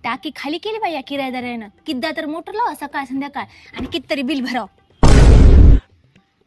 टाकी खाली केली बाई या किरायदारानं. किद्दा तर मोटर लावा सकाळ संध्याकाळ आणि कितीतरी बिल भराव.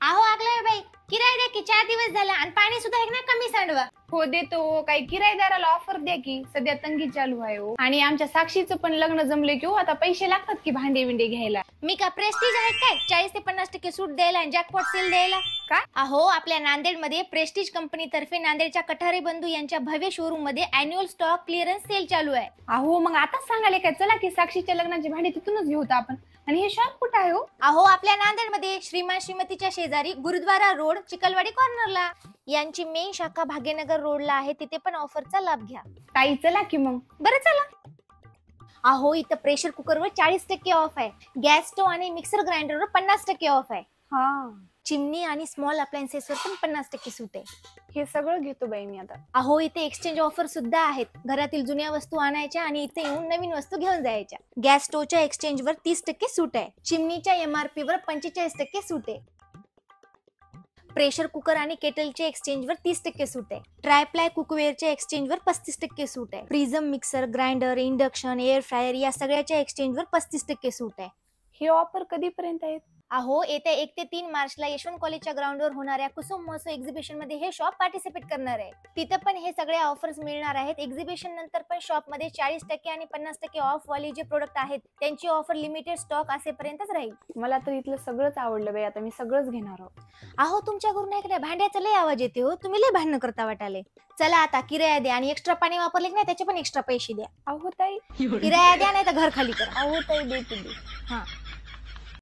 अहो आगलाय बाई, किराया द्या की 4 दिवस झाला आणि पाणी सुद्धा एक ना कमी सांडवा. हो देतो, काही किरायदाराला ऑफर द्या की, सध्या तंगी चालू आहे हो. आणि आमच्या साक्षीचं पण लग्न जमले की हो, आता पैसे लागतात की भांडे बिंडे घ्यायला. मी का प्रेस्टीज आहे काय 40 ते 50% सूट द्यायला आणि जॅकपॉट सेल द्यायला? काय? अहो आपल्या नांदेडमध्ये प्रेस्टीज कंपनी तर्फे नांदेडच्या कठारे बंधू यांच्या भव्य शोरूम मध्ये अॅन्युअल स्टॉक क्लिअरन्स सेल चालू आहे. अहो मग आताच सांगाले काय, चला की साक्षीच्या लग्नाची भांडी तिथूनच घेऊ आपण. आणि हे शॉप कुठं आहे हो? अहो आपल्या नांदेडमध्ये श्रीमान श्रीमतीच्या शेजारी गुरुद्वारा रोड चिकलवाडी कॉर्नरला. यांची मेन शाखा भाग्यनगर रोडला आहे, तिथे पण ऑफरचा लाभ घ्या. ताई चला की मग. बरं चला. अहो इथं प्रेशर कुकरवर 40% ऑफ आहे. गॅस स्टोव्ह आणि मिक्सर ग्राइंडरवर 50% ऑफ आहे. हा, चिमणी आणि स्मॉल अप्लायन्सेसवर पण 50% सूट आहे. हे सगळं घेतो बाई मी आता. अहो इथे एक्सचेंज ऑफर सुद्धा आहेत. घरातील जुन्या वस्तू आणायच्या आणि इथे येऊन नवीन वस्तू घेऊन जायच्या. गॅस स्टोव्हच्या एक्सचेंजवर 30% सूट आहे. चिमणीच्या MRP वर 45% सूट आहे. प्रेशर कुकर आणि केटलच्या एक्सचेंजवर 30% सूट आहे. ट्रायप्लाय कुकवेअरच्या एक्सचेंजवर 35% सूट आहे. Prism mixer, grinder, induction, air fryer या सगळ्याच्या एक्सचेंजवर 35% सूट आहे. हे ऑफर कधीपर्यंत आहेत? अहो येत्या 1 ते 3 मार्चला यशवंत कॉलेजच्या ग्राउंडवर होणाऱ्या कुसुम महोत्सव एक्झिबिशन मध्ये हे शॉप पार्टिसिपेट करणार आहे. तिथं पण हे सगळे ऑफर्स मिळणार आहेत. एक्झिबिशन नंतर पण शॉप मध्ये 40% आणि 50% ऑफ वाले जे प्रोडक्ट आहेत त्यांची ऑफर लिमिटेड स्टॉक असेपर्यंतच राहील. मला तर इथलं सगळंच आवडलं बाई, आता मी सगळंच घेणार आहोत. अहो तुमच्या घरून ऐकल्या भांड्याचा लय आवाज येते हो, तुम्ही लय भांडण करता वाटाले. चला आता किराया द्या आणि एक्स्ट्रा पाणी वापरले की नाही त्याचे पण एक्स्ट्रा पैसे द्या. अहो ताई किराया द्या नाही तर घर खाली करा. अहो ताई देते. हा